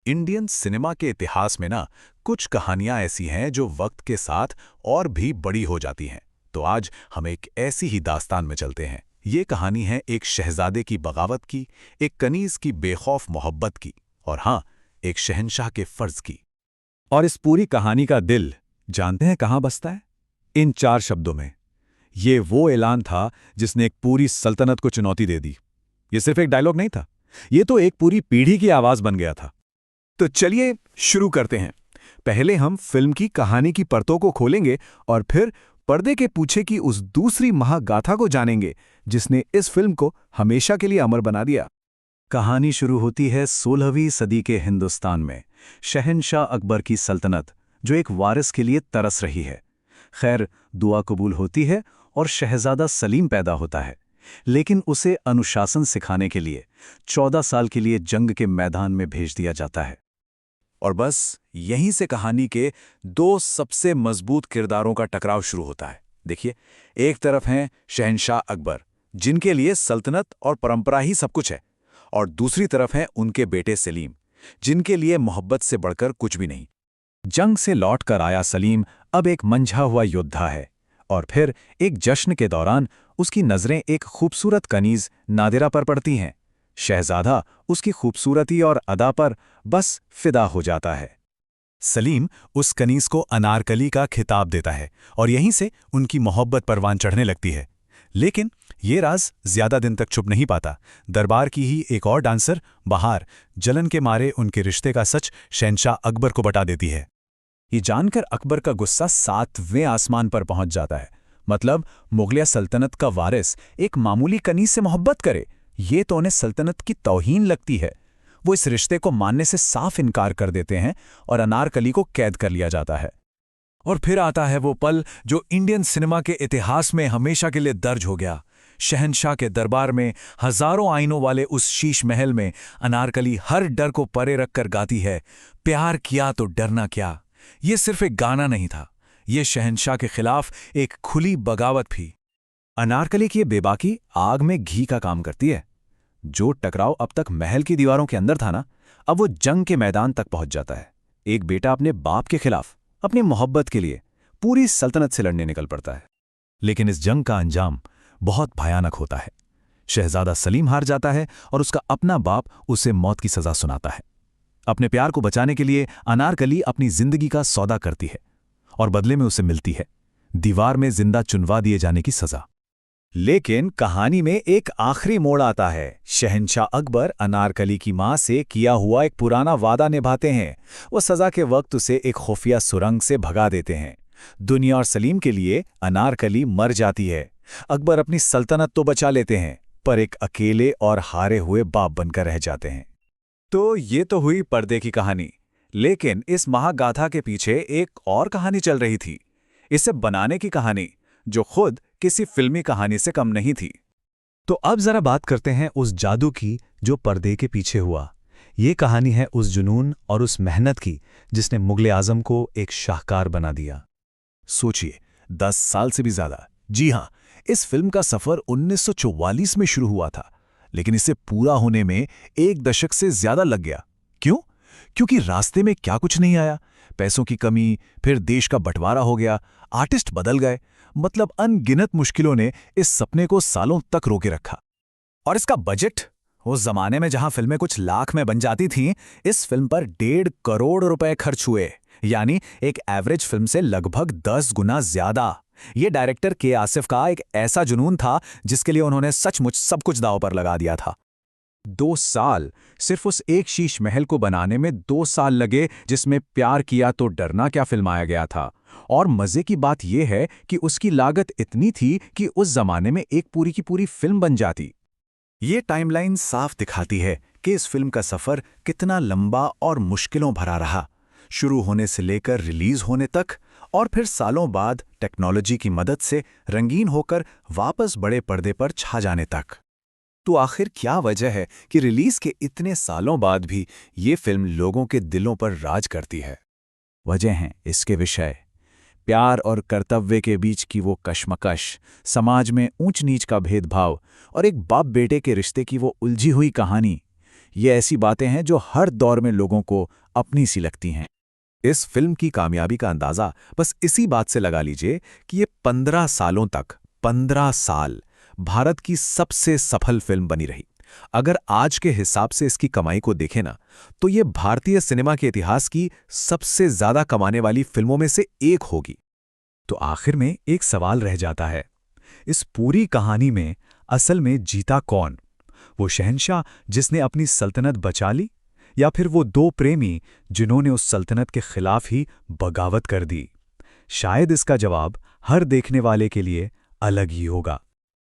Indian cinema के इतिहास में ना कुछ कहानियां ऐसी हैं जो वक्त के साथ और भी बड़ी हो जाती हैं। तो आज हम एक ऐसी ही दास्तान में चलते हैं। ये कहानी है एक शहजादे की बगावत की, एक कनीज की बेखौफ मोहब्बत की, और हाँ, एक शहंशाह के फर्ज की। और इस पूरी कहानी का दिल जानते हैं कहाँ बसता है? इन 4 शब्दों में। ये वो ऐलान था जिसने एक पूरी सल्तनत को चुनौती दे दी। ये सिर्फ एक डायलॉग नहीं था, ये तो एक पूरी पीढ़ी की आवाज बन गया था। तो चलिए शुरू करते हैं। पहले हम फिल्म की कहानी की परतों को खोलेंगे और फिर पर्दे के पीछे की उस दूसरी महागाथा को जानेंगे जिसने इस फिल्म को हमेशा के लिए अमर बना दिया। कहानी शुरू होती है 16वीं सदी के हिंदुस्तान में, शहंशाह अकबर की सल्तनत जो एक वारिस के लिए तरस रही है। खैर, दुआ कबूल होती है और शहजादा सलीम पैदा होता है, लेकिन उसे अनुशासन सिखाने के लिए 14 साल के लिए जंग के मैदान में भेज दिया जाता है। और बस यहीं से कहानी के दो सबसे मजबूत किरदारों का टकराव शुरू होता है। देखिए, एक तरफ हैं शहंशाह अकबर, जिनके लिए सल्तनत और परंपरा ही सब कुछ है, और दूसरी तरफ हैं उनके बेटे सलीम, जिनके लिए मोहब्बत से बढ़कर कुछ भी नहीं। जंग से लौटकर आया सलीम अब एक मंझा हुआ योद्धा है, और फिर एक जश्न के दौरान उसकी नजरें एक खूबसूरत कनीज नादिरा पर पड़ती हैं। शहजादा उसकी खूबसूरती और अदा पर बस फिदा हो जाता है। सलीम उस कनीज को अनारकली का खिताब देता है और यहीं से उनकी मोहब्बत परवान चढ़ने लगती है। लेकिन ये राज ज्यादा दिन तक छुप नहीं पाता। दरबार की ही एक और डांसर बहार जलन के मारे उनके रिश्ते का सच शहंशाह अकबर को बता देती है। ये जानकर अकबर का गुस्सा 7वें आसमान पर पहुंच जाता है। मतलब, मुगलिया सल्तनत का वारिस एक मामूली कनीज से मोहब्बत करे, ये तो उन्हें सल्तनत की तौहीन लगती है। वो इस रिश्ते को मानने से साफ इनकार कर देते हैं और अनारकली को कैद कर लिया जाता है। और फिर आता है वो पल जो इंडियन सिनेमा के इतिहास में हमेशा के लिए दर्ज हो गया। शहंशाह के दरबार में हजारों आईनों वाले उस शीश महल में अनारकली हर डर को परे रखकर गाती है, प्यार किया तो डरना क्या। ये सिर्फ एक गाना नहीं था, ये शहंशाह के खिलाफ एक खुली बगावत थी। अनारकली की ये बेबाकी आग में घी का काम करती है। जो टकराव अब तक महल की दीवारों के अंदर था ना, अब वो जंग के मैदान तक पहुंच जाता है। एक बेटा अपने बाप के खिलाफ अपनी मोहब्बत के लिए पूरी सल्तनत से लड़ने निकल पड़ता है। लेकिन इस जंग का अंजाम बहुत भयानक होता है। शहजादा सलीम हार जाता है और उसका अपना बाप उसे मौत की सजा सुनाता है। अपने प्यार को बचाने के लिए अनारकली अपनी जिंदगी का सौदा करती है और बदले में उसे मिलती है दीवार में जिंदा चुनवा दिए जाने की सजा। लेकिन कहानी में एक आखिरी मोड़ आता है। शहंशाह अकबर अनारकली की मां से किया हुआ एक पुराना वादा निभाते हैं। वो सजा के वक्त उसे एक खुफिया सुरंग से भगा देते हैं। दुनिया और सलीम के लिए अनारकली मर जाती है। अकबर अपनी सल्तनत तो बचा लेते हैं, पर एक अकेले और हारे हुए बाप बनकर रह जाते हैं। तो ये तो हुई पर्दे की कहानी, लेकिन इस महागाथा के पीछे एक और कहानी चल रही थी। इसे बनाने की कहानी, जो खुद किसी फिल्मी कहानी से कम नहीं थी। तो अब जरा बात करते हैं उस जादू की जो पर्दे के पीछे हुआ। ये कहानी है उस जुनून और उस मेहनत की जिसने मुगले आजम को एक शाहकार बना दिया। सोचिए, 10 साल से भी ज्यादा, जी हां, इस फिल्म का सफर 1944 में शुरू हुआ था, लेकिन इसे पूरा होने में 1 दशक से ज्यादा लग गया। क्यों? क्योंकि रास्ते में क्या कुछ नहीं आया। पैसों की कमी, फिर देश का बंटवारा हो गया, आर्टिस्ट बदल गए, मतलब अनगिनत मुश्किलों ने इस सपने को सालों तक रोके रखा। और इसका बजट, उस जमाने में जहां फिल्में कुछ लाख में बन जाती थीं, इस फिल्म पर 1.5 करोड़ रुपए खर्च हुए, यानी एक एवरेज फिल्म से लगभग 10 गुना ज्यादा। ये डायरेक्टर के आसिफ का एक ऐसा जुनून था जिसके लिए उन्होंने सचमुच सब कुछ दांव पर लगा दिया था। 2 साल, सिर्फ उस एक शीश महल को बनाने में 2 साल लगे, जिसमें प्यार किया तो डरना क्या फिल्माया गया था। और मजे की बात यह है कि उसकी लागत इतनी थी कि उस जमाने में एक पूरी की पूरी फिल्म बन जाती। ये टाइमलाइन साफ दिखाती है कि इस फिल्म का सफर कितना लंबा और मुश्किलों भरा रहा, शुरू होने से लेकर रिलीज होने तक, और फिर सालों बाद टेक्नोलॉजी की मदद से रंगीन होकर वापस बड़े पर्दे पर छा जाने तक। तो आखिर क्या वजह है कि रिलीज के इतने सालों बाद भी ये फिल्म लोगों के दिलों पर राज करती है? वजह हैं इसके विषय, प्यार और कर्तव्य के बीच की वो कश्मकश, समाज में ऊंच नीच का भेदभाव, और एक बाप बेटे के रिश्ते की वो उलझी हुई कहानी। ये ऐसी बातें हैं जो हर दौर में लोगों को अपनी सी लगती हैं। इस फिल्म की कामयाबी का अंदाजा बस इसी बात से लगा लीजिए कि ये 15 सालों तक 15 साल भारत की सबसे सफल फिल्म बनी रही। अगर आज के हिसाब से इसकी कमाई को देखें ना, तो ये भारतीय सिनेमा के इतिहास की सबसे ज्यादा कमाने वाली फिल्मों में से एक होगी। तो आखिर में एक सवाल रह जाता है, इस पूरी कहानी में असल में जीता कौन? वो शहंशाह जिसने अपनी सल्तनत बचा ली, या फिर वो दो प्रेमी जिन्होंने उस सल्तनत के खिलाफ ही बगावत कर दी? शायद इसका जवाब हर देखने वाले के लिए अलग ही होगा।